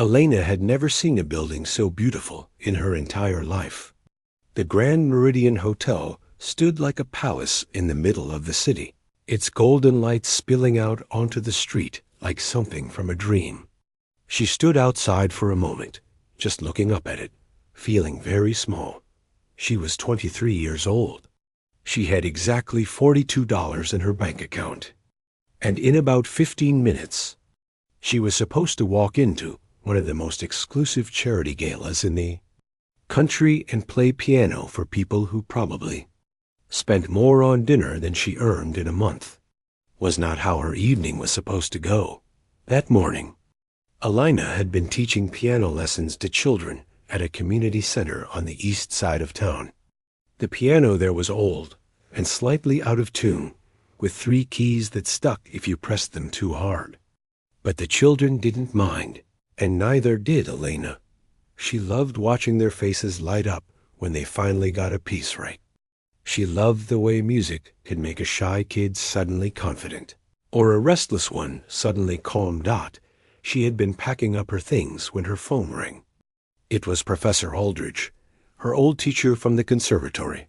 Elena had never seen a building so beautiful in her entire life. The Grand Meridian Hotel stood like a palace in the middle of the city, its golden lights spilling out onto the street like something from a dream. She stood outside for a moment, just looking up at it, feeling very small. She was 23 years old. She had exactly $42 in her bank account. And in about 15 minutes, she was supposed to walk into one of the most exclusive charity galas in the country and play piano for people who probably spent more on dinner than she earned in a month. Was not how her evening was supposed to go. That morning, Elena had been teaching piano lessons to children at a community center on the east side of town. The piano there was old and slightly out of tune, with 3 keys that stuck if you pressed them too hard. But the children didn't mind, and neither did Elena. She loved watching their faces light up when they finally got a piece right. She loved the way music could make a shy kid suddenly confident, or a restless one suddenly calm. She had been packing up her things when her phone rang. It was Professor Aldridge, her old teacher from the conservatory,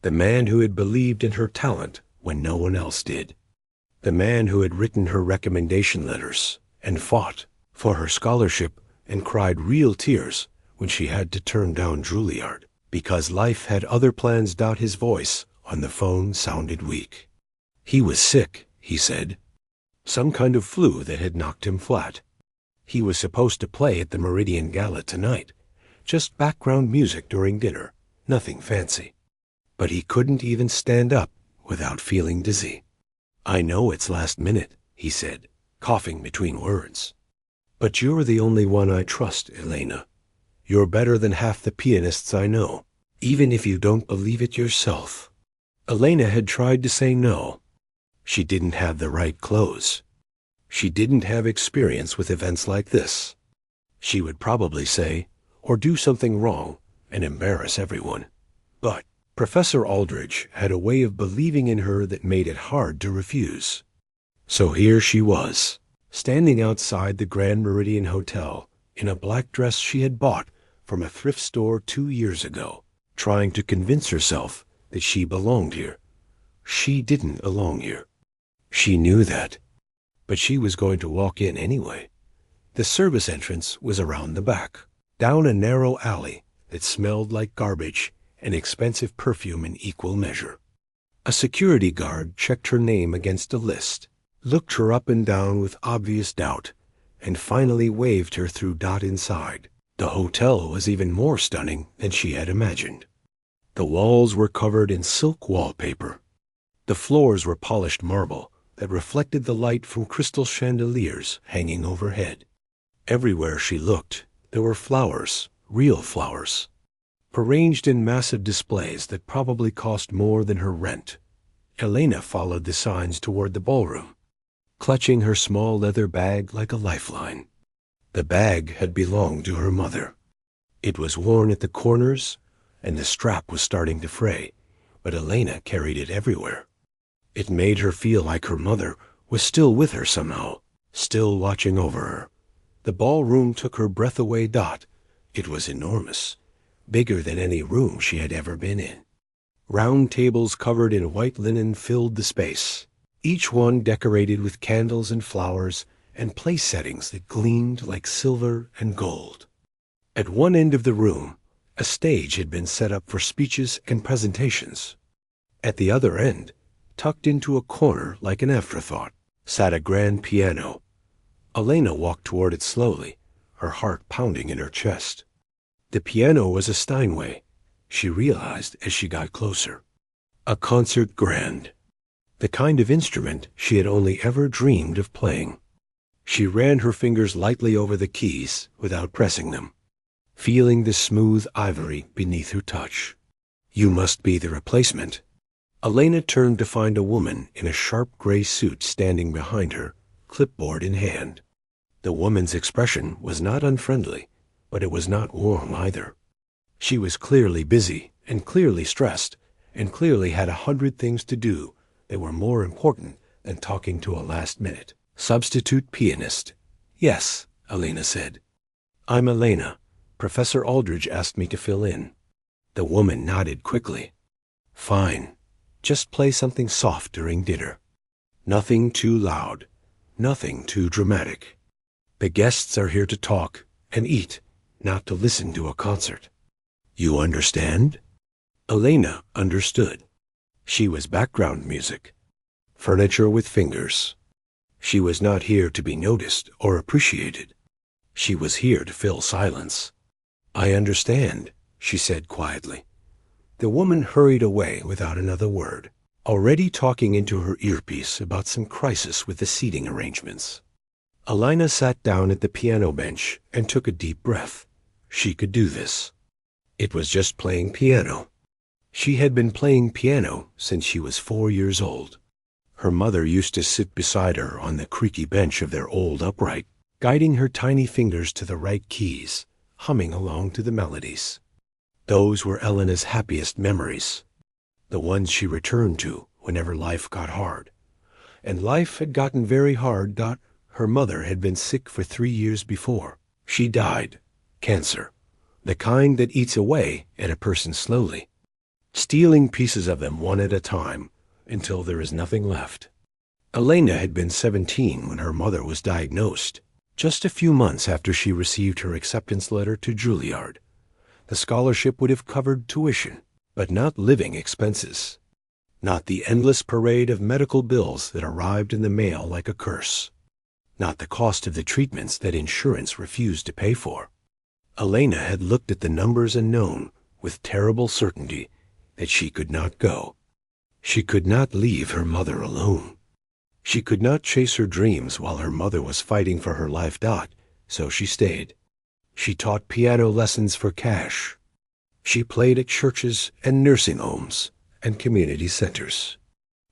the man who had believed in her talent when no one else did, the man who had written her recommendation letters and fought for her scholarship and cried real tears when she had to turn down Juilliard because life had other plans. His voice on the phone sounded weak. He was sick, he said. Some kind of flu that had knocked him flat. He was supposed to play at the Meridian Gala tonight, just background music during dinner, nothing fancy. But he couldn't even stand up without feeling dizzy. I know it's last minute, he said, coughing between words. But you're the only one I trust, Elena. You're better than half the pianists I know, even if you don't believe it yourself. Elena had tried to say no. She didn't have the right clothes. She didn't have experience with events like this. She would probably say, or do something wrong and embarrass everyone. But Professor Aldridge had a way of believing in her that made it hard to refuse. So here she was, standing outside the Grand Meridian Hotel in a black dress she had bought from a thrift store 2 years ago, trying to convince herself that she belonged here. She didn't belong here. She knew that. But she was going to walk in anyway. The service entrance was around the back, down a narrow alley that smelled like garbage and expensive perfume in equal measure. A security guard checked her name against a list, looked her up and down with obvious doubt, and finally waved her through. Inside, the hotel was even more stunning than she had imagined. The walls were covered in silk wallpaper. The floors were polished marble that reflected the light from crystal chandeliers hanging overhead. Everywhere she looked, there were flowers, real flowers, arranged in massive displays that probably cost more than her rent. Elena followed the signs toward the ballroom, clutching her small leather bag like a lifeline. The bag had belonged to her mother. It was worn at the corners, and the strap was starting to fray, but Elena carried it everywhere. It made her feel like her mother was still with her somehow, still watching over her. The ballroom took her breath away. It was enormous, bigger than any room she had ever been in. Round tables covered in white linen filled the space, each one decorated with candles and flowers and place settings that gleamed like silver and gold. At one end of the room, a stage had been set up for speeches and presentations. At the other end, tucked into a corner like an afterthought, sat a grand piano. Elena walked toward it slowly, her heart pounding in her chest. The piano was a Steinway, she realized as she got closer. A concert grand. The kind of instrument she had only ever dreamed of playing. She ran her fingers lightly over the keys without pressing them, feeling the smooth ivory beneath her touch. You must be the replacement. Elena turned to find a woman in a sharp gray suit standing behind her, clipboard in hand. The woman's expression was not unfriendly, but it was not warm either. She was clearly busy and clearly stressed and clearly had 100 things to do that were more important than talking to a last-minute substitute pianist. Yes, Elena said. I'm Elena. Professor Aldridge asked me to fill in. The woman nodded quickly. Fine. Just play something soft during dinner. Nothing too loud. Nothing too dramatic. The guests are here to talk and eat, not to listen to a concert. You understand? Elena understood. She was background music. Furniture with fingers. She was not here to be noticed or appreciated. She was here to fill silence. I understand, she said quietly. The woman hurried away without another word, already talking into her earpiece about some crisis with the seating arrangements. Elena sat down at the piano bench and took a deep breath. She could do this. It was just playing piano. She had been playing piano since she was 4 years old. Her mother used to sit beside her on the creaky bench of their old upright, guiding her tiny fingers to the right keys, humming along to the melodies. Those were Elena's happiest memories, the ones she returned to whenever life got hard. And life had gotten very hard. Her mother had been sick for 3 years before. She died. Cancer. The kind that eats away at a person slowly, stealing pieces of them one at a time until there is nothing left. Elena had been 17 when her mother was diagnosed, just a few months after she received her acceptance letter to Juilliard. The scholarship would have covered tuition, but not living expenses. Not the endless parade of medical bills that arrived in the mail like a curse. Not the cost of the treatments that insurance refused to pay for. Elena had looked at the numbers and known, with terrible certainty, that she could not go. She could not leave her mother alone. She could not chase her dreams while her mother was fighting for her life. So she stayed. She taught piano lessons for cash. She played at churches and nursing homes and community centers.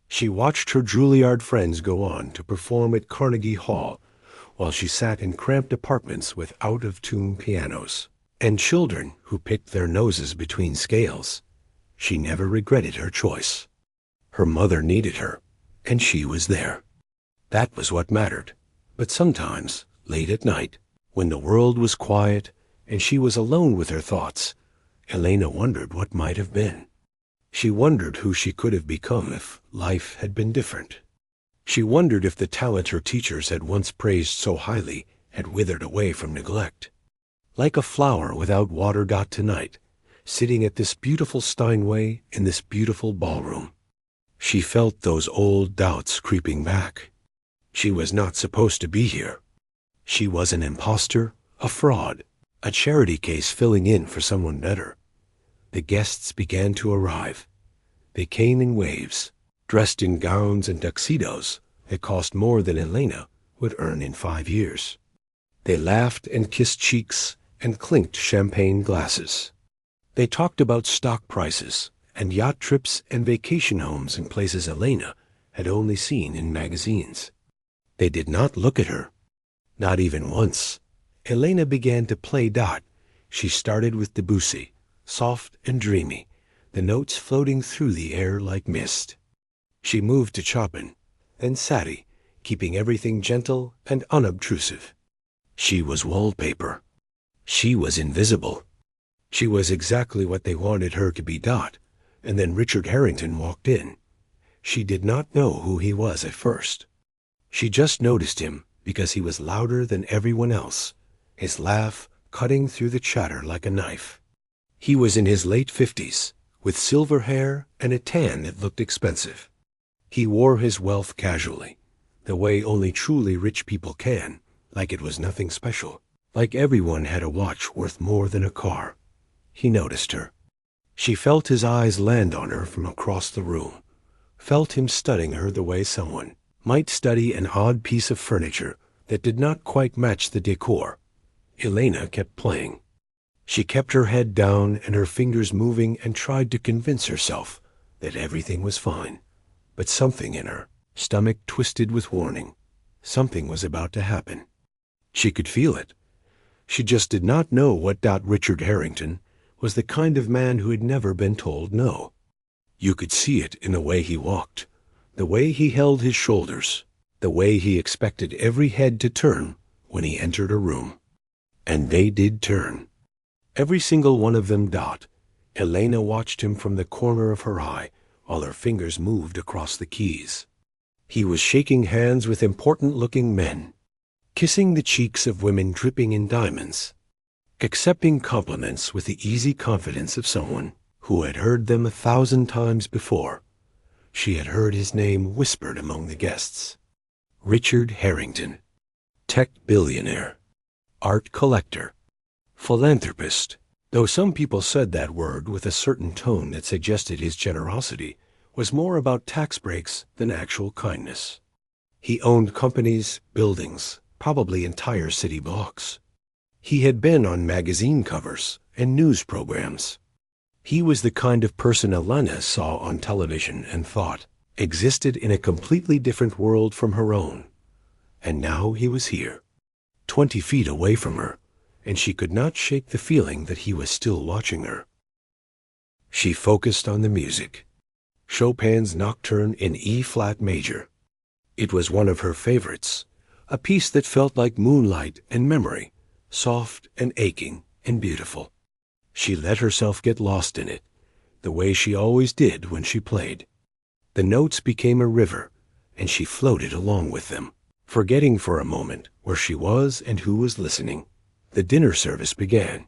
She watched her Juilliard friends go on to perform at Carnegie Hall while she sat in cramped apartments with out-of-tune pianos and children who picked their noses between scales. She never regretted her choice. Her mother needed her, and she was there. That was what mattered. But sometimes, late at night, when the world was quiet and she was alone with her thoughts, Elena wondered what might have been. She wondered who she could have become if life had been different. She wondered if the talent her teachers had once praised so highly had withered away from neglect. Like a flower without water. Tonight, sitting at this beautiful Steinway in this beautiful ballroom, she felt those old doubts creeping back. She was not supposed to be here. She was an imposter, a fraud, a charity case filling in for someone better. The guests began to arrive. They came in waves, dressed in gowns and tuxedos that cost more than Elena would earn in 5 years. They laughed and kissed cheeks and clinked champagne glasses. They talked about stock prices and yacht trips and vacation homes in places Elena had only seen in magazines. They did not look at her, not even once. Elena began to play. She started with Debussy, soft and dreamy, the notes floating through the air like mist. She moved to Chopin, then Satie, keeping everything gentle and unobtrusive. She was wallpaper. She was invisible. She was exactly what they wanted her to be. And then Richard Harrington walked in. She did not know who he was at first. She just noticed him because he was louder than everyone else, his laugh cutting through the chatter like a knife. He was in his late 50s, with silver hair and a tan that looked expensive. He wore his wealth casually, the way only truly rich people can, like it was nothing special, like everyone had a watch worth more than a car. He noticed her. She felt his eyes land on her from across the room, felt him studying her the way someone might study an odd piece of furniture that did not quite match the decor. Elena kept playing. She kept her head down and her fingers moving and tried to convince herself that everything was fine. But something in her stomach twisted with warning. Something was about to happen. She could feel it. She just did not know what. Richard Harrington was the kind of man who had never been told no. You could see it in the way he walked, the way he held his shoulders, the way he expected every head to turn when he entered a room. And they did turn. Every single one of them. Elena watched him from the corner of her eye while her fingers moved across the keys. He was shaking hands with important-looking men, kissing the cheeks of women dripping in diamonds, accepting compliments with the easy confidence of someone who had heard them 1,000 times before. She had heard his name whispered among the guests. Richard Harrington, tech billionaire, art collector, philanthropist. Though some people said that word with a certain tone that suggested his generosity was more about tax breaks than actual kindness. He owned companies, buildings, probably entire city blocks. He had been on magazine covers and news programs. He was the kind of person Elena saw on television and thought existed in a completely different world from her own. And now he was here, 20 feet away from her, and she could not shake the feeling that he was still watching her. She focused on the music. Chopin's Nocturne in E-flat major. It was one of her favorites, a piece that felt like moonlight and memory, soft and aching and beautiful. She let herself get lost in it, the way she always did when she played. The notes became a river, and she floated along with them, forgetting for a moment where she was and who was listening. The dinner service began.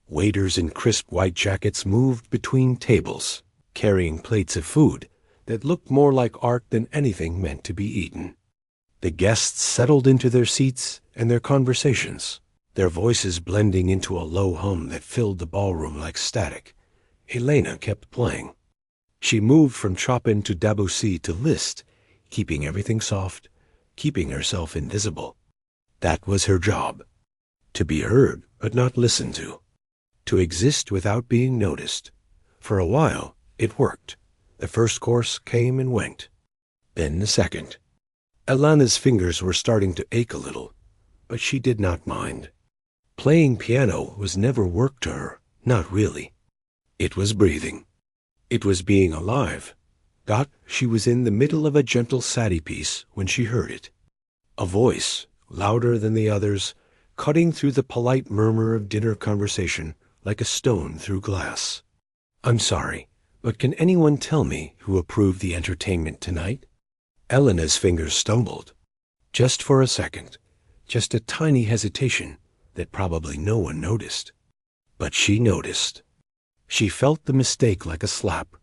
Waiters in crisp white jackets moved between tables, carrying plates of food that looked more like art than anything meant to be eaten. The guests settled into their seats and their conversations, their voices blending into a low hum that filled the ballroom like static. Elena kept playing. She moved from Chopin to Debussy to Liszt, keeping everything soft, keeping herself invisible. That was her job. To be heard but not listened to exist without being noticed. For a while, it worked. The first course came and went. Then the second. Elena's fingers were starting to ache a little, but she did not mind. Playing piano was never work to her, not really. It was breathing. It was being alive. She was in the middle of a gentle Satie piece when she heard it. A voice, louder than the others, cutting through the polite murmur of dinner conversation like a stone through glass. "I'm sorry, but can anyone tell me who approved the entertainment tonight?" Elena's fingers stumbled. Just for a second, just a tiny hesitation that probably no one noticed. But she noticed. She felt the mistake like a slap.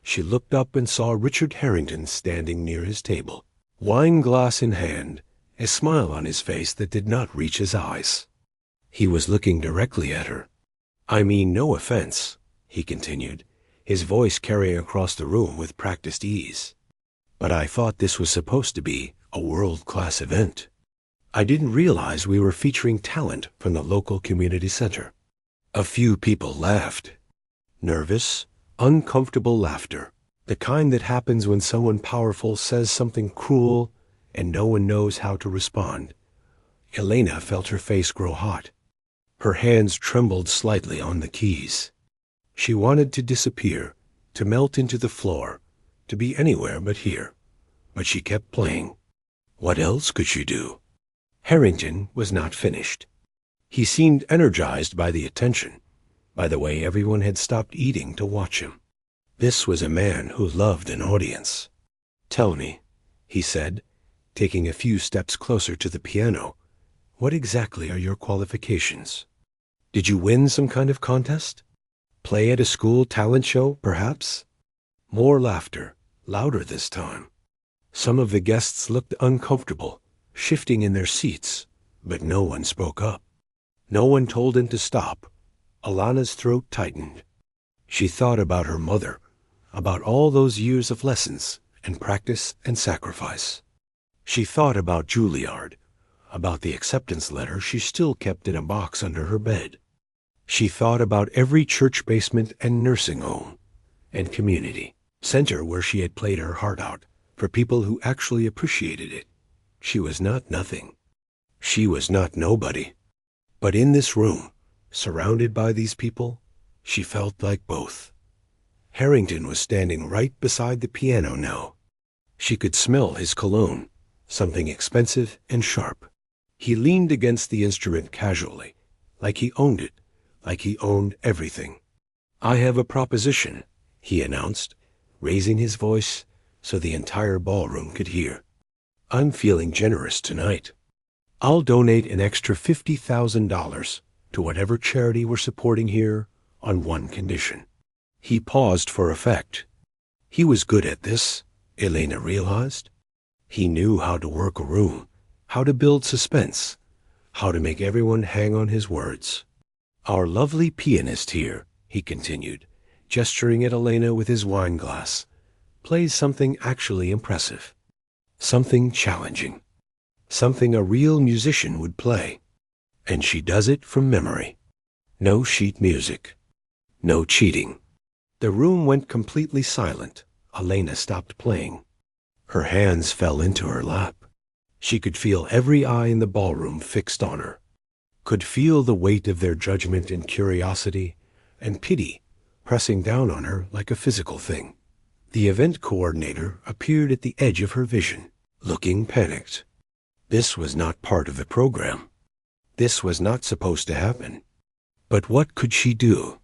She looked up and saw Richard Harrington standing near his table, wine glass in hand, a smile on his face that did not reach his eyes. He was looking directly at her. "I mean no offense," he continued, his voice carrying across the room with practiced ease. "But I thought this was supposed to be a world-class event. I didn't realize we were featuring talent from the local community center." A few people laughed. Nervous, uncomfortable laughter, the kind that happens when someone powerful says something cruel and no one knows how to respond. Elena felt her face grow hot. Her hands trembled slightly on the keys. She wanted to disappear, to melt into the floor, to be anywhere but here. But she kept playing. What else could she do? Harrington was not finished. He seemed energized by the attention, by the way everyone had stopped eating to watch him. This was a man who loved an audience. "Tell me," he said, taking a few steps closer to the piano, "what exactly are your qualifications? Did you win some kind of contest? Play at a school talent show, perhaps?" More laughter, louder this time. Some of the guests looked uncomfortable, shifting in their seats, but no one spoke up. No one told him to stop. Alana's throat tightened. She thought about her mother, about all those years of lessons and practice and sacrifice. She thought about Juilliard, about the acceptance letter she still kept in a box under her bed. She thought about every church basement and nursing home and community center where she had played her heart out for people who actually appreciated it. She was not nothing. She was not nobody. But in this room, surrounded by these people, she felt like both. Harrington was standing right beside the piano now. She could smell his cologne, something expensive and sharp. He leaned against the instrument casually, like he owned it, like he owned everything. "I have a proposition," he announced, raising his voice so the entire ballroom could hear. "I'm feeling generous tonight. I'll donate an extra $50,000 to whatever charity we're supporting here on one condition." He paused for effect. He was good at this, Elena realized. He knew how to work a room, how to build suspense, how to make everyone hang on his words. "Our lovely pianist here," he continued, gesturing at Elena with his wine glass, "plays something actually impressive, something challenging, something a real musician would play. And she does it from memory. No sheet music. No cheating." The room went completely silent. Elena stopped playing. Her hands fell into her lap. She could feel every eye in the ballroom fixed on her, could feel the weight of their judgment and curiosity and pity pressing down on her like a physical thing. The event coordinator appeared at the edge of her vision, looking panicked. This was not part of the program. This was not supposed to happen. But what could she do?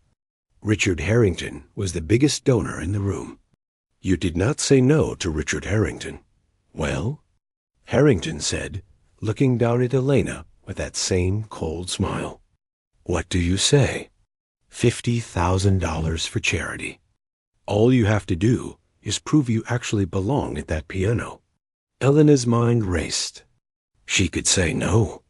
Richard Harrington was the biggest donor in the room. You did not say no to Richard Harrington. Well? Harrington said, looking down at Elena with that same cold smile. What do you say? $50,000 for charity. All you have to do is prove you actually belong at that piano. Elena's mind raced. She could say no.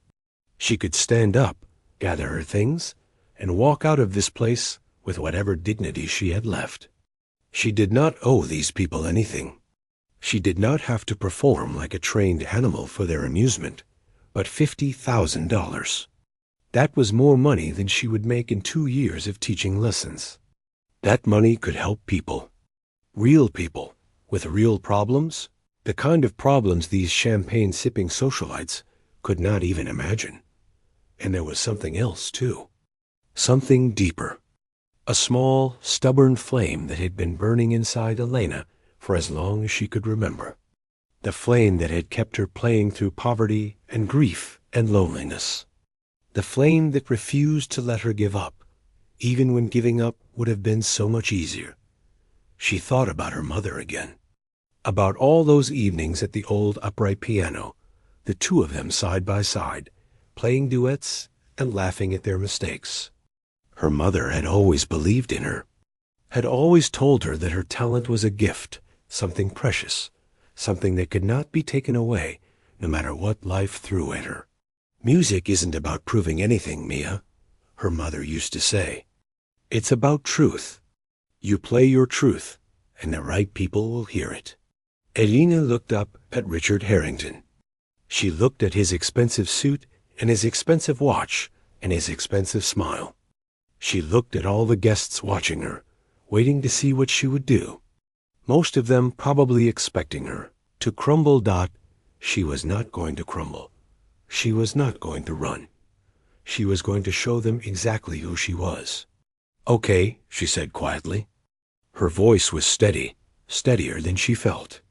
She could stand up, gather her things, and walk out of this place with whatever dignity she had left. She did not owe these people anything. She did not have to perform like a trained animal for their amusement, but $50,000. That was more money than she would make in 2 years of teaching lessons. That money could help people. Real people, with real problems, the kind of problems these champagne-sipping socialites could not even imagine. And there was something else, too. Something deeper. A small, stubborn flame that had been burning inside Elena for as long as she could remember. The flame that had kept her playing through poverty and grief and loneliness. The flame that refused to let her give up, even when giving up would have been so much easier. She thought about her mother again. About all those evenings at the old upright piano, the two of them side by side, playing duets and laughing at their mistakes. Her mother had always believed in her, had always told her that her talent was a gift, something precious, something that could not be taken away, no matter what life threw at her. Music isn't about proving anything, Mia, her mother used to say. It's about truth. You play your truth, and the right people will hear it. Elena looked up at Richard Harrington. She looked at his expensive suit and his expensive watch and his expensive smile. She looked at all the guests watching her, waiting to see what she would do. Most of them probably expecting her to crumble. She was not going to crumble. She was not going to run. She was going to show them exactly who she was. Okay, she said quietly. Her voice was steady, steadier than she felt.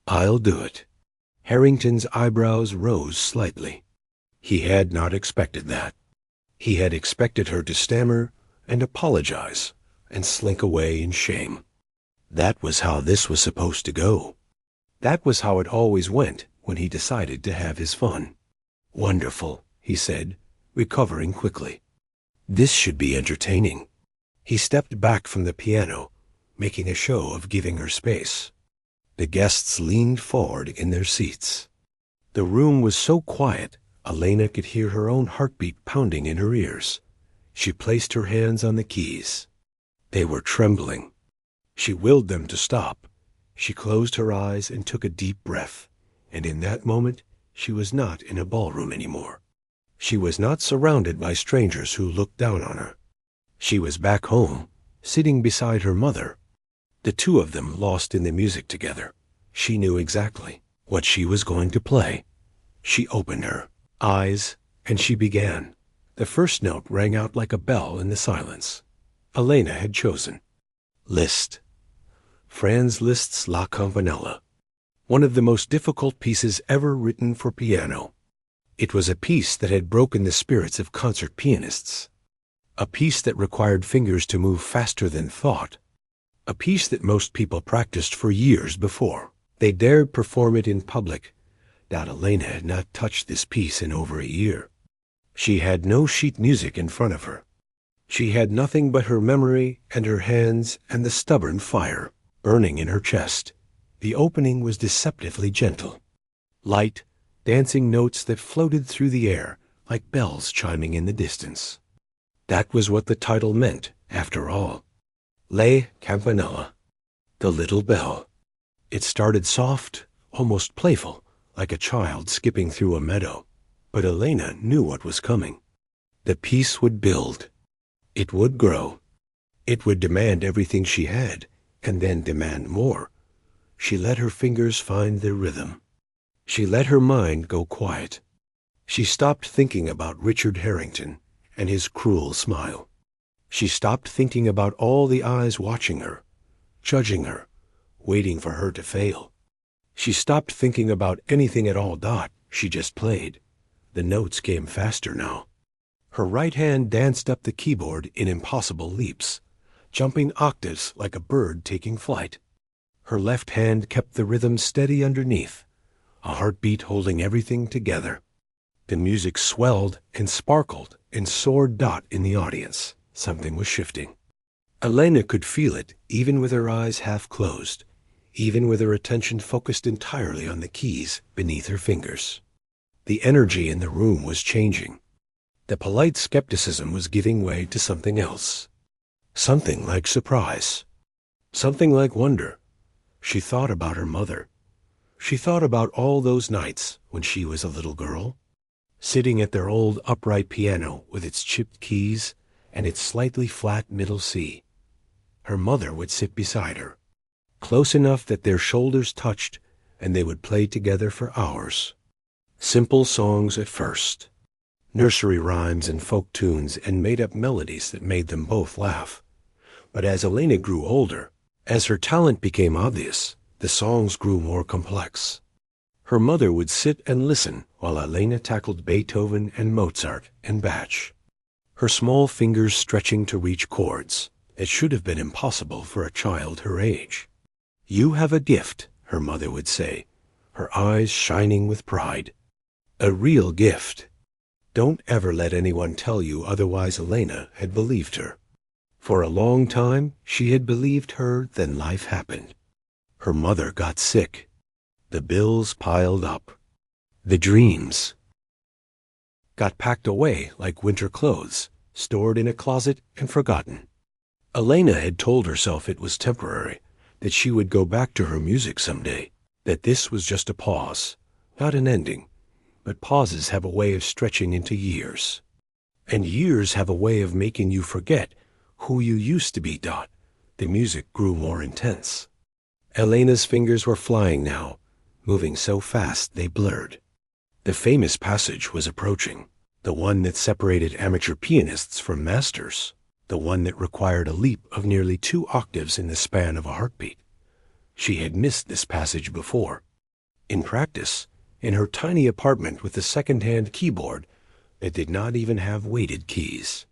I'll do it. Harrington's eyebrows rose slightly. He had not expected that. He had expected her to stammer and apologize and slink away in shame. That was how this was supposed to go. That was how it always went when he decided to have his fun. Wonderful, he said, recovering quickly. This should be entertaining. He stepped back from the piano, making a show of giving her space. The guests leaned forward in their seats. The room was so quiet, Elena could hear her own heartbeat pounding in her ears. She placed her hands on the keys. They were trembling. She willed them to stop. She closed her eyes and took a deep breath, and in that moment, she was not in a ballroom anymore. She was not surrounded by strangers who looked down on her. She was back home, sitting beside her mother. The two of them lost in the music together. She knew exactly what she was going to play. She opened her eyes, and she began. The first note rang out like a bell in the silence. Elena had chosen. Liszt. Franz Liszt's La Campanella. One of the most difficult pieces ever written for piano. It was a piece that had broken the spirits of concert pianists. A piece that required fingers to move faster than thought. A piece that most people practiced for years before they dared perform it in public. Elena had not touched this piece in over a year. She had no sheet music in front of her. She had nothing but her memory and her hands and the stubborn fire burning in her chest. The opening was deceptively gentle. Light, dancing notes that floated through the air like bells chiming in the distance. That was what the title meant, after all. Le Campanella, the little bell. It started soft, almost playful, like a child skipping through a meadow. But Elena knew what was coming. The piece would build. It would grow. It would demand everything she had, and then demand more. She let her fingers find their rhythm. She let her mind go quiet. She stopped thinking about Richard Harrington and his cruel smile. She stopped thinking about all the eyes watching her, judging her, waiting for her to fail. She stopped thinking about anything at all. She just played. The notes came faster now. Her right hand danced up the keyboard in impossible leaps, jumping octaves like a bird taking flight. Her left hand kept the rhythm steady underneath, a heartbeat holding everything together. The music swelled and sparkled and soared. In the audience, something was shifting. Elena could feel it, even with her eyes half closed, even with her attention focused entirely on the keys beneath her fingers. The energy in the room was changing. The polite skepticism was giving way to something else. Something like surprise. Something like wonder. She thought about her mother. She thought about all those nights when she was a little girl, sitting at their old upright piano with its chipped keys and its slightly flat middle C. Her mother would sit beside her, close enough that their shoulders touched, and they would play together for hours. Simple songs at first, nursery rhymes and folk tunes and made-up melodies that made them both laugh. But as Elena grew older, as her talent became obvious, the songs grew more complex. Her mother would sit and listen while Elena tackled Beethoven and Mozart and Bach, her small fingers stretching to reach chords that should have been impossible for a child her age. "You have a gift," her mother would say, her eyes shining with pride. "A real gift. Don't ever let anyone tell you otherwise." Elena had believed her. For a long time, she had believed her. Then life happened. Her mother got sick. The bills piled up. The dreams got packed away like winter clothes, stored in a closet and forgotten. Elena had told herself it was temporary, that she would go back to her music someday, that this was just a pause, not an ending. But pauses have a way of stretching into years. And years have a way of making you forget who you used to be. The music grew more intense. Elena's fingers were flying now, moving so fast they blurred. The famous passage was approaching, the one that separated amateur pianists from masters, the one that required a leap of nearly 2 octaves in the span of a heartbeat. She had missed this passage before. In practice, in her tiny apartment with the second-hand keyboard that did not even have weighted keys.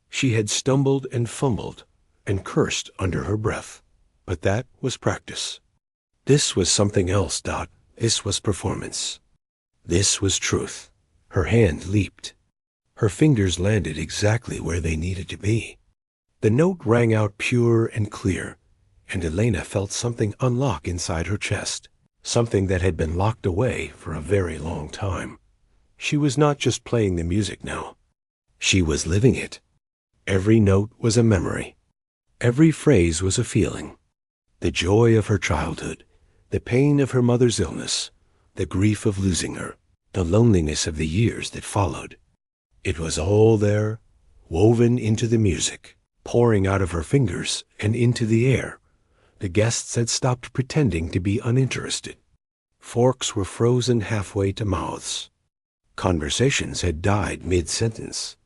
She had stumbled and fumbled and cursed under her breath. But that was practice. This was something else. This was performance. This was truth. Her hand leaped. Her fingers landed exactly where they needed to be. The note rang out pure and clear, and Elena felt something unlock inside her chest. Something that had been locked away for a very long time. She was not just playing the music now. She was living it. Every note was a memory. Every phrase was a feeling. The joy of her childhood, the pain of her mother's illness, the grief of losing her, the loneliness of the years that followed. It was all there, woven into the music, pouring out of her fingers and into the air. The guests had stopped pretending to be uninterested. Forks were frozen halfway to mouths. Conversations had died mid-sentence.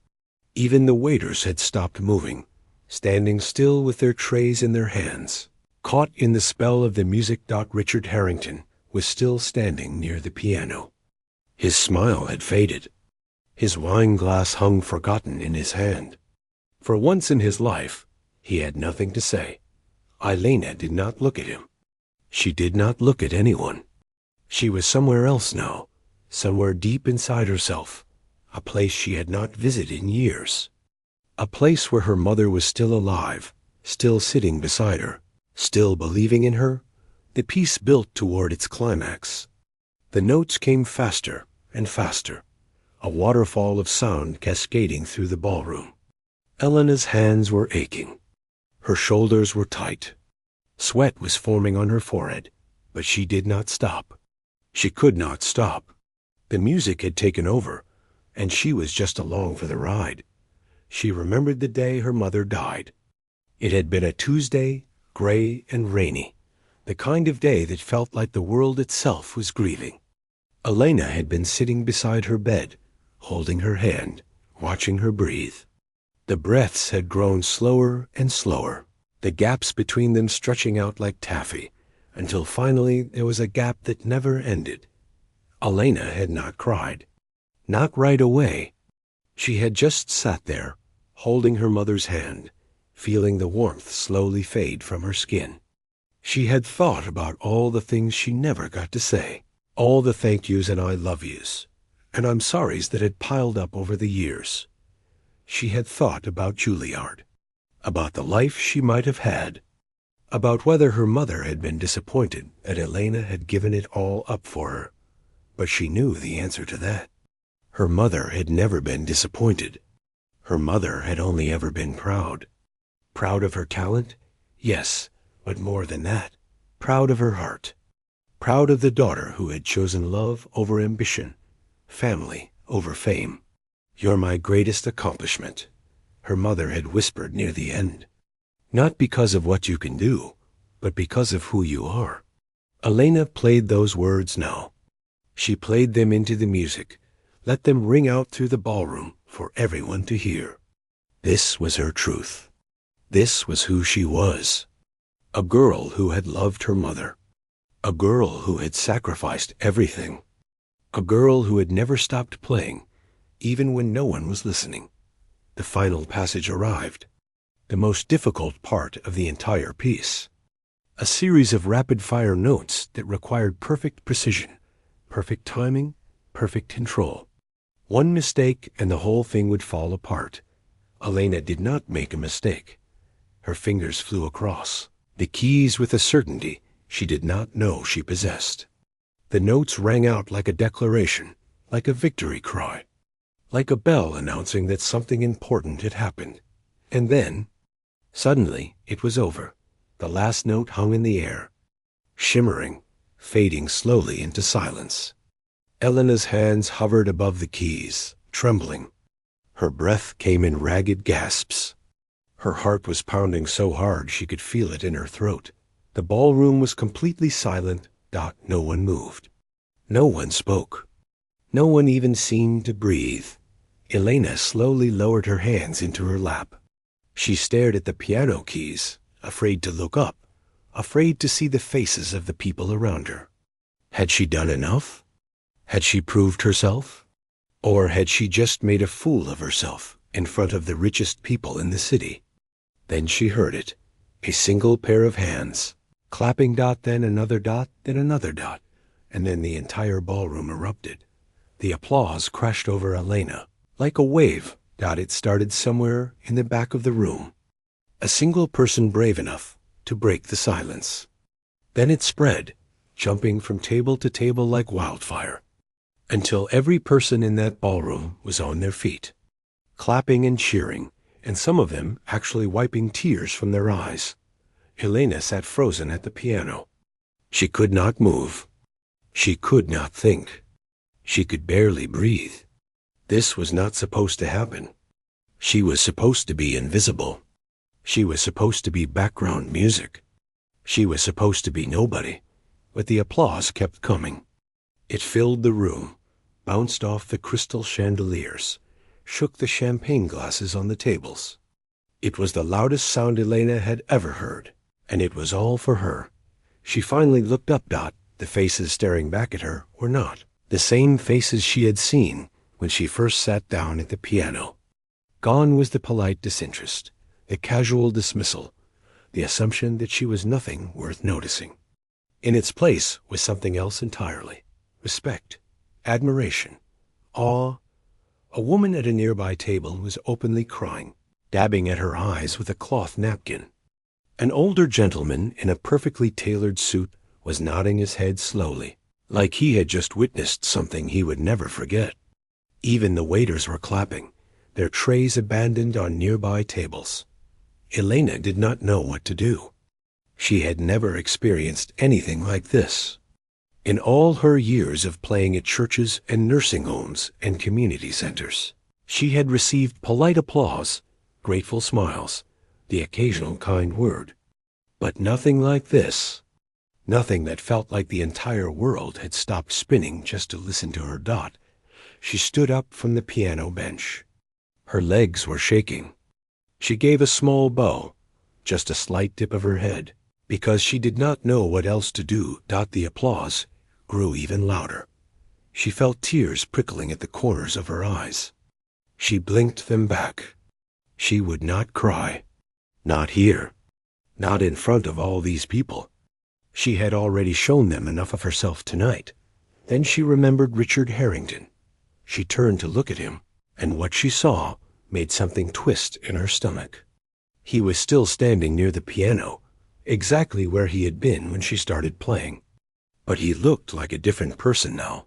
Even the waiters had stopped moving, standing still with their trays in their hands, caught in the spell of the music. Richard Harrington was still standing near the piano. His smile had faded. His wine glass hung forgotten in his hand. For once in his life, he had nothing to say. Elena did not look at him. She did not look at anyone. She was somewhere else now, somewhere deep inside herself, a place she had not visited in years. A place where her mother was still alive, still sitting beside her, still believing in her. The piece built toward its climax. The notes came faster and faster, a waterfall of sound cascading through the ballroom. Elena's hands were aching. Her shoulders were tight. Sweat was forming on her forehead, but she did not stop. She could not stop. The music had taken over, and she was just along for the ride. She remembered the day her mother died. It had been a Tuesday, gray and rainy, the kind of day that felt like the world itself was grieving. Elena had been sitting beside her bed, holding her hand, watching her breathe. The breaths had grown slower and slower, the gaps between them stretching out like taffy, until finally there was a gap that never ended. Elena had not cried. Not right away. She had just sat there, holding her mother's hand, feeling the warmth slowly fade from her skin. She had thought about all the things she never got to say, all the thank yous and I love yous, and I'm sorries that had piled up over the years. She had thought about Juilliard, about the life she might have had, about whether her mother had been disappointed that Elena had given it all up for her. But she knew the answer to that. Her mother had never been disappointed. Her mother had only ever been proud. Proud of her talent? Yes, but more than that, proud of her heart. Proud of the daughter who had chosen love over ambition, family over fame. You're my greatest accomplishment, her mother had whispered near the end. Not because of what you can do, but because of who you are. Elena played those words now. She played them into the music, let them ring out through the ballroom for everyone to hear. This was her truth. This was who she was. A girl who had loved her mother. A girl who had sacrificed everything. A girl who had never stopped playing, even when no one was listening. The final passage arrived, the most difficult part of the entire piece. A series of rapid-fire notes that required perfect precision, perfect timing, perfect control. One mistake and the whole thing would fall apart. Elena did not make a mistake. Her fingers flew across, the keys with a certainty she did not know she possessed. The notes rang out like a declaration, like a victory cry, like a bell announcing that something important had happened. And then, suddenly, it was over. The last note hung in the air, shimmering, fading slowly into silence. Elena's hands hovered above the keys, trembling. Her breath came in ragged gasps. Her heart was pounding so hard she could feel it in her throat. The ballroom was completely silent. No one moved. No one spoke. No one even seemed to breathe. Elena slowly lowered her hands into her lap. She stared at the piano keys, afraid to look up, afraid to see the faces of the people around her. Had she done enough? Had she proved herself? Or had she just made a fool of herself in front of the richest people in the city? Then she heard it, a single pair of hands, clapping, then another dot, then another dot, and then the entire ballroom erupted. The applause crashed over Elena, like a wave. It started somewhere in the back of the room. A single person brave enough to break the silence. Then it spread, jumping from table to table like wildfire, until every person in that ballroom was on their feet, clapping and cheering, and some of them actually wiping tears from their eyes. Elena sat frozen at the piano. She could not move. She could not think. She could barely breathe. This was not supposed to happen. She was supposed to be invisible. She was supposed to be background music. She was supposed to be nobody. But the applause kept coming. It filled the room, bounced off the crystal chandeliers, shook the champagne glasses on the tables. It was the loudest sound Elena had ever heard, and it was all for her. She finally looked up. The faces staring back at her were not. The same faces she had seen when she first sat down at the piano. Gone was the polite disinterest, the casual dismissal, the assumption that she was nothing worth noticing. In its place was something else entirely: respect, admiration, awe. A woman at a nearby table was openly crying, dabbing at her eyes with a cloth napkin. An older gentleman in a perfectly tailored suit was nodding his head slowly, like he had just witnessed something he would never forget. Even the waiters were clapping, their trays abandoned on nearby tables. Elena did not know what to do. She had never experienced anything like this. In all her years of playing at churches and nursing homes and community centers, she had received polite applause, grateful smiles, the occasional kind word. But nothing like this. Nothing that felt like the entire world had stopped spinning just to listen to her dot. She stood up from the piano bench. Her legs were shaking. She gave a small bow, just a slight dip of her head, because she did not know what else to do. The applause grew even louder. She felt tears prickling at the corners of her eyes. She blinked them back. She would not cry. Not here. Not in front of all these people. She had already shown them enough of herself tonight. Then she remembered Richard Harrington. She turned to look at him, and what she saw made something twist in her stomach. He was still standing near the piano, exactly where he had been when she started playing. But he looked like a different person now.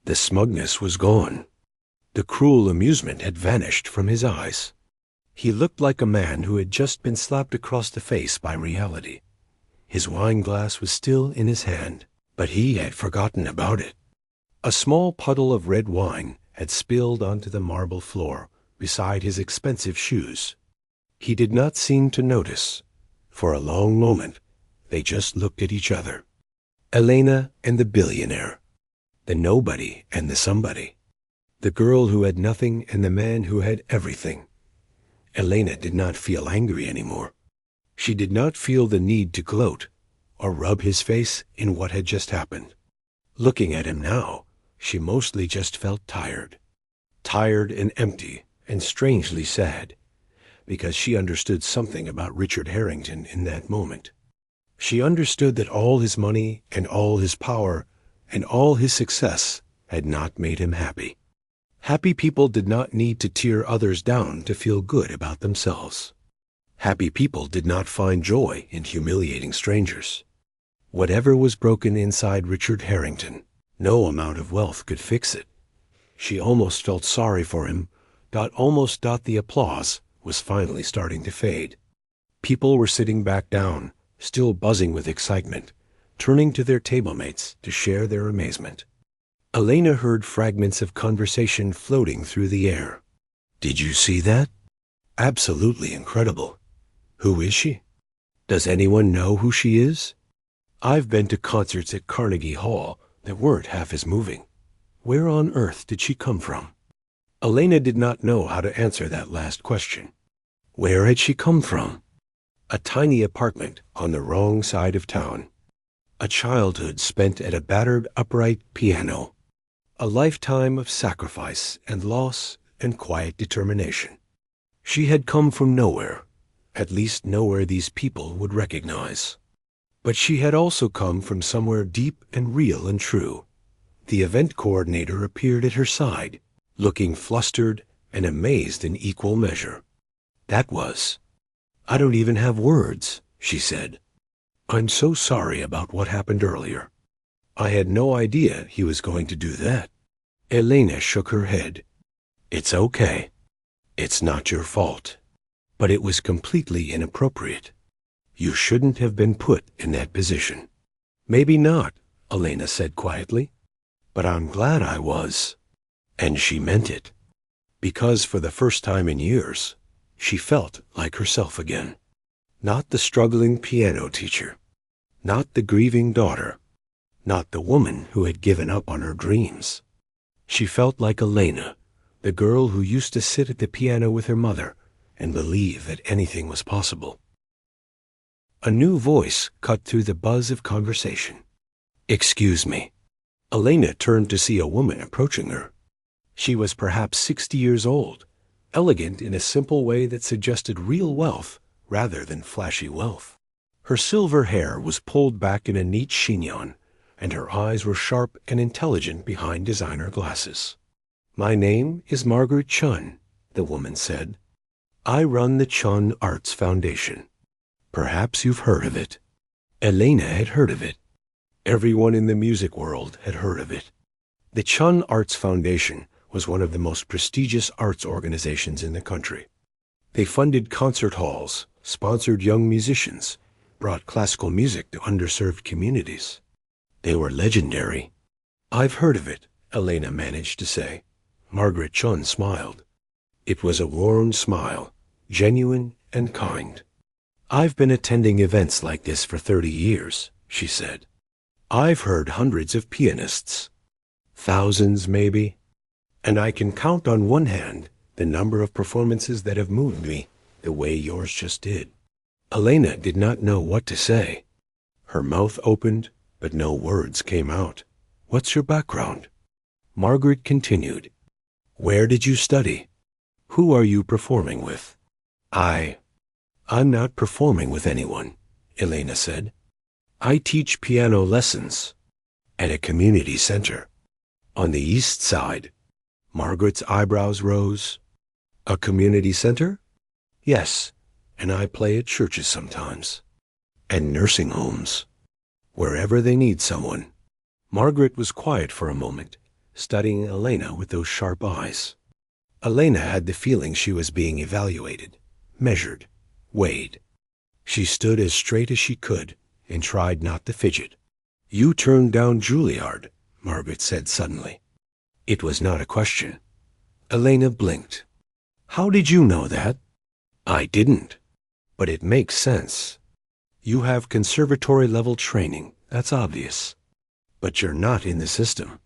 The smugness was gone. The cruel amusement had vanished from his eyes. He looked like a man who had just been slapped across the face by reality. His wine glass was still in his hand, but he had forgotten about it. A small puddle of red wine had spilled onto the marble floor beside his expensive shoes. He did not seem to notice. For a long moment, they just looked at each other. Elena and the billionaire. The nobody and the somebody. The girl who had nothing and the man who had everything. Elena did not feel angry anymore. She did not feel the need to gloat or rub his face in what had just happened. Looking at him now, she mostly just felt tired. Tired and empty and strangely sad, because she understood something about Richard Harrington in that moment. She understood that all his money and all his power and all his success had not made him happy. Happy people did not need to tear others down to feel good about themselves. Happy people did not find joy in humiliating strangers. Whatever was broken inside Richard Harrington, no amount of wealth could fix it. She almost felt sorry for him. The applause was finally starting to fade. People were sitting back down, still buzzing with excitement, turning to their table mates to share their amazement. Elena heard fragments of conversation floating through the air. Did you see that? Absolutely incredible. Who is she? Does anyone know who she is? I've been to concerts at Carnegie Hall that weren't half as moving. Where on earth did she come from? Elena did not know how to answer that last question. Where had she come from? A tiny apartment on the wrong side of town. A childhood spent at a battered upright piano. A lifetime of sacrifice and loss and quiet determination. She had come from nowhere, at least nowhere these people would recognize. But she had also come from somewhere deep and real and true. The event coordinator appeared at her side, looking flustered and amazed in equal measure. That was, I don't even have words, she said. I'm so sorry about what happened earlier. I had no idea he was going to do that. Elena shook her head. It's okay. It's not your fault. But it was completely inappropriate. You shouldn't have been put in that position. Maybe not, Elena said quietly. But I'm glad I was. And she meant it. Because for the first time in years, she felt like herself again. Not the struggling piano teacher. Not the grieving daughter. Not the woman who had given up on her dreams. She felt like Elena, the girl who used to sit at the piano with her mother and believe that anything was possible. A new voice cut through the buzz of conversation. Excuse me. Elena turned to see a woman approaching her. She was perhaps 60 years old, elegant in a simple way that suggested real wealth rather than flashy wealth. Her silver hair was pulled back in a neat chignon, and her eyes were sharp and intelligent behind designer glasses. "My name is Margaret Chun," the woman said. "I run the Chun Arts Foundation. Perhaps you've heard of it." Elena had heard of it. Everyone in the music world had heard of it. The Chun Arts Foundation was one of the most prestigious arts organizations in the country. They funded concert halls, sponsored young musicians, brought classical music to underserved communities. They were legendary. "I've heard of it," Elena managed to say. Margaret Chun smiled. It was a warm smile, genuine and kind. "I've been attending events like this for 30 years, she said. "I've heard hundreds of pianists. Thousands, maybe. And I can count on one hand the number of performances that have moved me the way yours just did." Elena did not know what to say. Her mouth opened, but no words came out. "What's your background?" Margaret continued. "Where did you study? Who are you performing with?" I'm not performing with anyone," Elena said. "I teach piano lessons at a community center on the east side." Margaret's eyebrows rose. "A community center?" "Yes, and I play at churches sometimes. And nursing homes. Wherever they need someone." Margaret was quiet for a moment, studying Elena with those sharp eyes. Elena had the feeling she was being evaluated, measured, weighed. She stood as straight as she could and tried not to fidget. "You turned down Juilliard," Margaret said suddenly. It was not a question. Elena blinked. "How did you know that?" "I didn't. But it makes sense. You have conservatory-level training, that's obvious. But you're not in the system.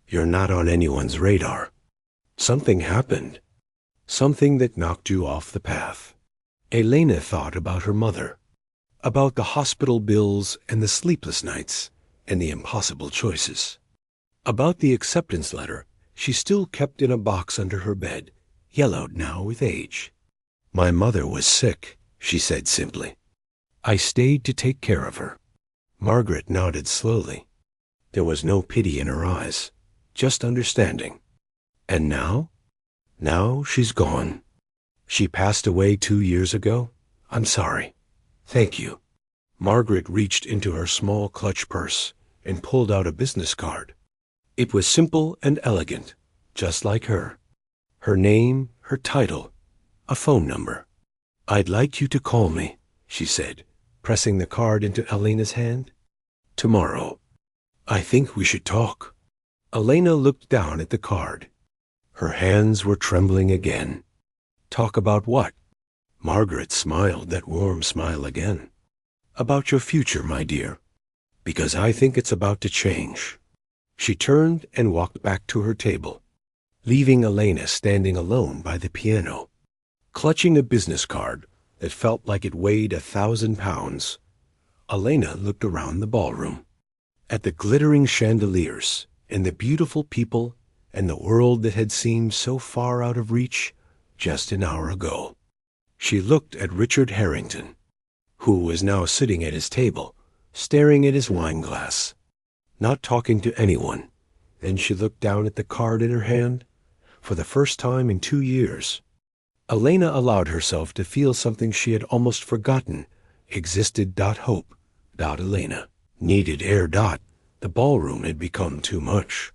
You're not on anyone's radar. Something happened. Something that knocked you off the path." Elena thought about her mother, about the hospital bills and the sleepless nights and the impossible choices, about the acceptance letter she still kept in a box under her bed, yellowed now with age. "My mother was sick," she said simply. "I stayed to take care of her." Margaret nodded slowly. There was no pity in her eyes, just understanding. "And now?" "Now she's gone. She passed away 2 years ago. I'm sorry. Thank you." Margaret reached into her small clutch purse and pulled out a business card. It was simple and elegant, just like her. Her name, her title, a phone number. "I'd like you to call me," she said, pressing the card into Elena's hand. "Tomorrow. I think we should talk." Elena looked down at the card. Her hands were trembling again. "Talk about what?" Margaret smiled that warm smile again. "About your future, my dear. Because I think it's about to change." She turned and walked back to her table, leaving Elena standing alone by the piano. Clutching a business card that felt like it weighed 1,000 pounds, Elena looked around the ballroom, at the glittering chandeliers and the beautiful people and the world that had seemed so far out of reach just an hour ago. She looked at Richard Harrington, who was now sitting at his table, staring at his wine glass, not talking to anyone. Then she looked down at the card in her hand. For the first time in 2 years, Elena allowed herself to feel something she had almost forgotten existed. Hope. Elena needed air. The ballroom had become too much.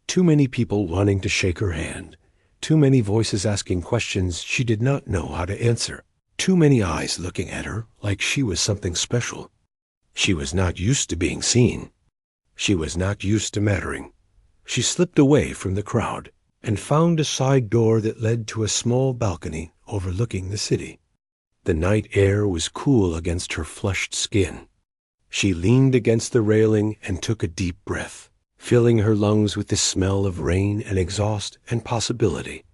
Too many people wanting to shake her hand. Too many voices asking questions she did not know how to answer. Too many eyes looking at her like she was something special. She was not used to being seen. She was not used to mattering. She slipped away from the crowd and found a side door that led to a small balcony overlooking the city. The night air was cool against her flushed skin. She leaned against the railing and took a deep breath, filling her lungs with the smell of rain and exhaust and possibility.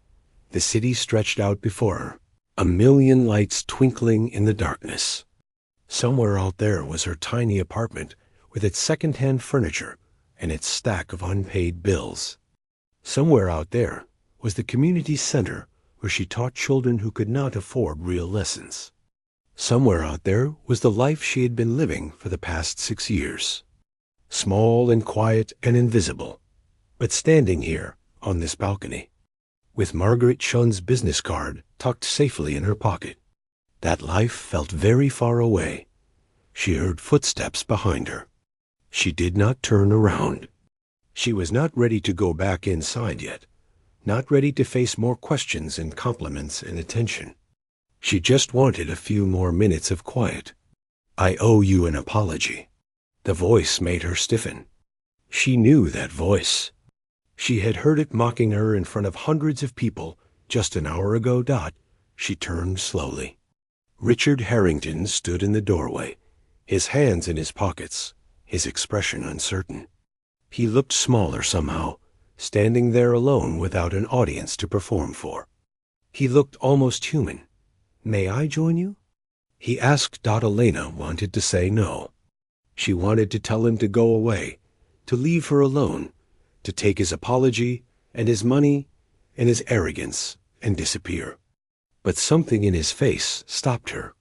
The city stretched out before her, a million lights twinkling in the darkness. Somewhere out there was her tiny apartment with its second-hand furniture, and its stack of unpaid bills. Somewhere out there was the community center where she taught children who could not afford real lessons. Somewhere out there was the life she had been living for the past 6 years. Small and quiet and invisible, but standing here on this balcony, with Margaret Shun's business card tucked safely in her pocket. That life felt very far away. She heard footsteps behind her. She did not turn around. She was not ready to go back inside yet, not ready to face more questions and compliments and attention. She just wanted a few more minutes of quiet. "I owe you an apology." The voice made her stiffen. She knew that voice. She had heard it mocking her in front of hundreds of people just an hour ago. She turned slowly. Richard Harrington stood in the doorway, his hands in his pockets, his expression uncertain. He looked smaller somehow, standing there alone without an audience to perform for. He looked almost human. "May I join you?" he asked. Elena wanted to say no. She wanted to tell him to go away, to leave her alone, to take his apology and his money and his arrogance and disappear. But something in his face stopped her,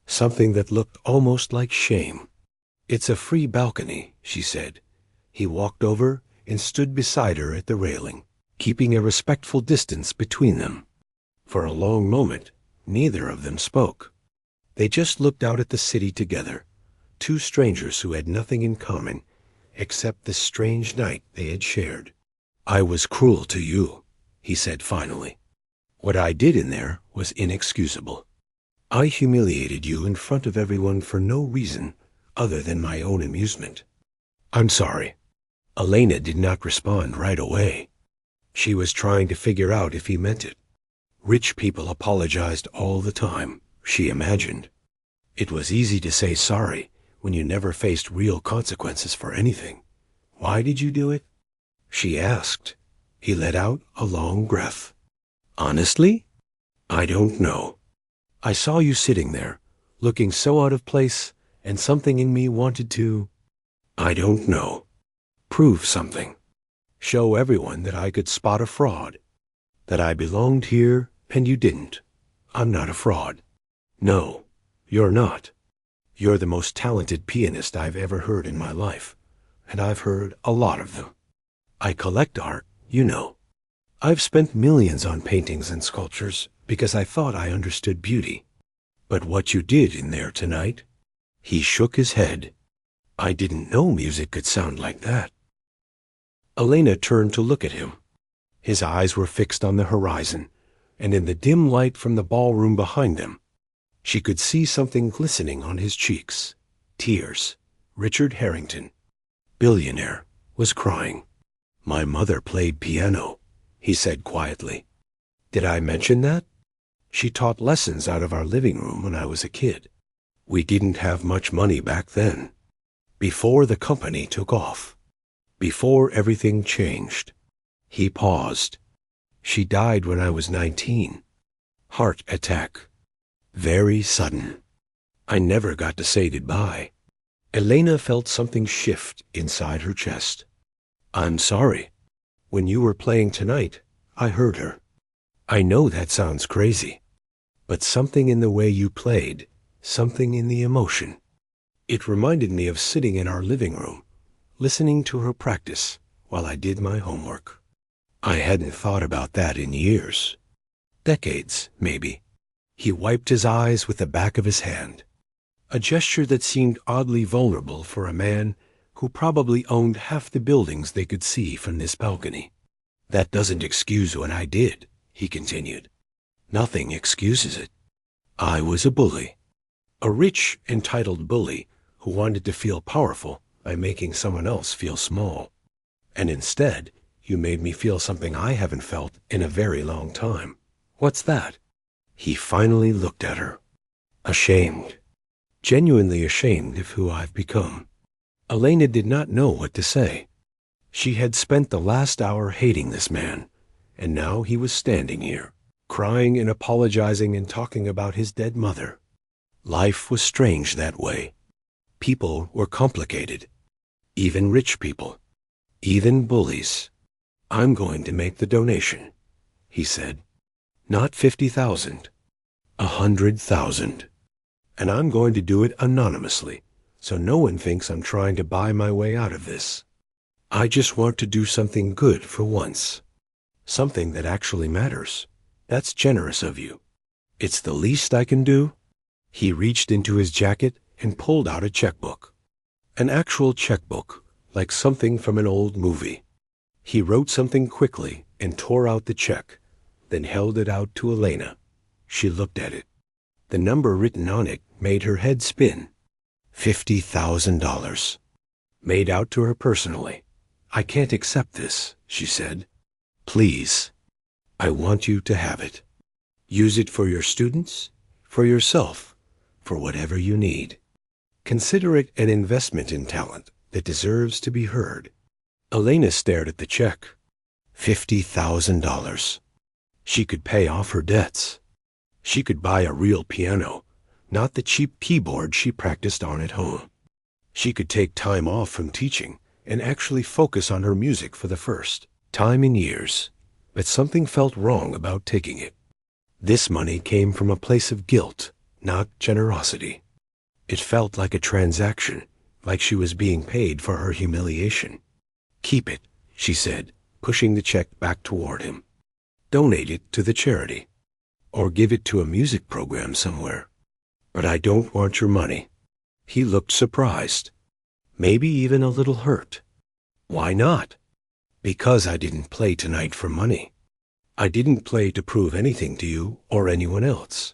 something that looked almost like shame. "It's a free balcony," she said. He walked over and stood beside her at the railing, keeping a respectful distance between them. For a long moment, neither of them spoke. They just looked out at the city together, two strangers who had nothing in common except the strange night they had shared. "I was cruel to you," he said finally. "What I did in there was inexcusable. I humiliated you in front of everyone for no reason other than my own amusement. I'm sorry." Elena did not respond right away. She was trying to figure out if he meant it. Rich people apologized all the time, she imagined. It was easy to say sorry when you never faced real consequences for anything. "Why did you do it?" she asked. He let out a long breath. "Honestly? I don't know. I saw you sitting there, looking so out of place, and something in me wanted to, I don't know, prove something. Show everyone that I could spot a fraud, that I belonged here and you didn't. I'm not a fraud. No, you're not. You're the most talented pianist I've ever heard in my life, and I've heard a lot of them. I collect art, you know. I've spent millions on paintings and sculptures because I thought I understood beauty. But what you did in there tonight," he shook his head. "I didn't know music could sound like that." Elena turned to look at him. His eyes were fixed on the horizon, and in the dim light from the ballroom behind them, she could see something glistening on his cheeks. Tears. Richard Harrington, billionaire, was crying. "My mother played piano," he said quietly. "Did I mention that? She taught lessons out of our living room when I was a kid. We didn't have much money back then. Before the company took off. Before everything changed." He paused. "She died when I was 19. Heart attack. Very sudden. I never got to say goodbye." Elena felt something shift inside her chest. "I'm sorry. When you were playing tonight, I heard her. I know that sounds crazy, but something in the way you played, something in the emotion. It reminded me of sitting in our living room, listening to her practice while I did my homework. I hadn't thought about that in years. Decades, maybe." He wiped his eyes with the back of his hand, a gesture that seemed oddly vulnerable for a man who probably owned half the buildings they could see from this balcony. "That doesn't excuse what I did," he continued. "Nothing excuses it. I was a bully. A rich, entitled bully who wanted to feel powerful by making someone else feel small. And instead, you made me feel something I haven't felt in a very long time." "What's that?" He finally looked at her. "Ashamed. Genuinely ashamed of who I've become." Elena did not know what to say. She had spent the last hour hating this man, and now he was standing here, crying and apologizing and talking about his dead mother. Life was strange that way. People were complicated, even rich people. Even bullies. I'm going to make the donation, he said. Not 50,000, 100,000. And I'm going to do it anonymously, so no one thinks I'm trying to buy my way out of this. I just want to do something good for once. Something that actually matters. That's generous of you. It's the least I can do. He reached into his jacket and pulled out a checkbook. An actual checkbook, like something from an old movie. He wrote something quickly and tore out the check, then held it out to Elena. She looked at it. The number written on it made her head spin. $50,000. Made out to her personally. I can't accept this, she said. Please. I want you to have it. Use it for your students, for yourself, for whatever you need. Consider it an investment in talent that deserves to be heard. Elena stared at the check. $50,000. She could pay off her debts. She could buy a real piano, not the cheap keyboard she practiced on at home. She could take time off from teaching and actually focus on her music for the first time in years. But something felt wrong about taking it. This money came from a place of guilt, not generosity. It felt like a transaction, like she was being paid for her humiliation. Keep it, she said, pushing the check back toward him. Donate it to the charity. Or give it to a music program somewhere. But I don't want your money. He looked surprised. Maybe even a little hurt. Why not? Because I didn't play tonight for money. I didn't play to prove anything to you or anyone else.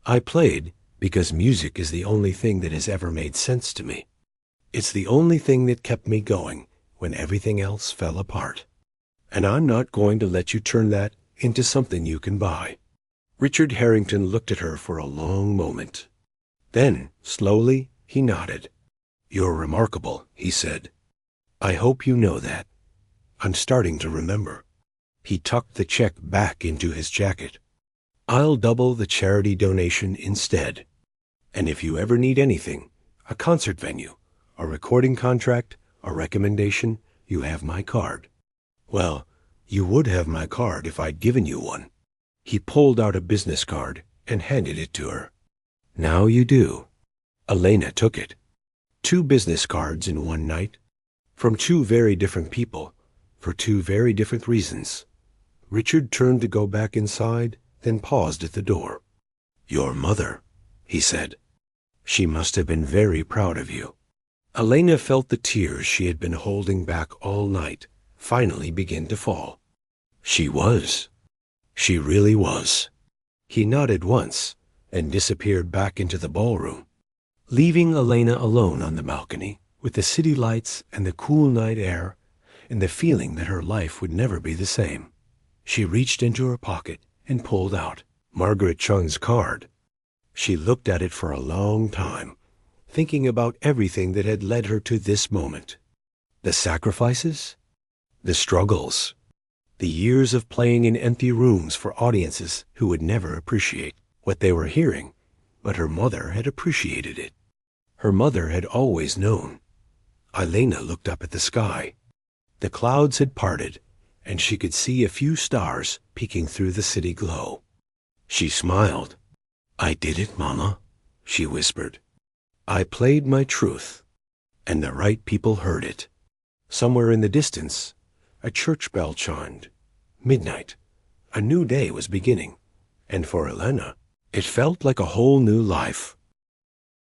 I played because music is the only thing that has ever made sense to me. It's the only thing that kept me going when everything else fell apart. And I'm not going to let you turn that into something you can buy. Richard Harrington looked at her for a long moment. Then, slowly, he nodded. You're remarkable, he said. I hope you know that. I'm starting to remember. He tucked the check back into his jacket. I'll double the charity donation instead. And if you ever need anything, a concert venue, a recording contract, a recommendation, you have my card. Well, you would have my card if I'd given you one. He pulled out a business card and handed it to her. Now you do. Elena took it. 2 business cards in one night. From 2 very different people, for 2 very different reasons. Richard turned to go back inside, then paused at the door. Your mother, he said. She must have been very proud of you. Elena felt the tears she had been holding back all night finally begin to fall. She was. She really was. He nodded once and disappeared back into the ballroom, leaving Elena alone on the balcony with the city lights and the cool night air and the feeling that her life would never be the same. She reached into her pocket and pulled out Margaret Chung's card. She looked at it for a long time, thinking about everything that had led her to this moment. The sacrifices, the struggles, the years of playing in empty rooms for audiences who would never appreciate what they were hearing, but her mother had appreciated it. Her mother had always known. Elena looked up at the sky. The clouds had parted, and she could see a few stars peeking through the city glow. She smiled. I did it, Mama, she whispered. I played my truth, and the right people heard it. Somewhere in the distance, a church bell chimed. Midnight. A new day was beginning, and for Elena, it felt like a whole new life.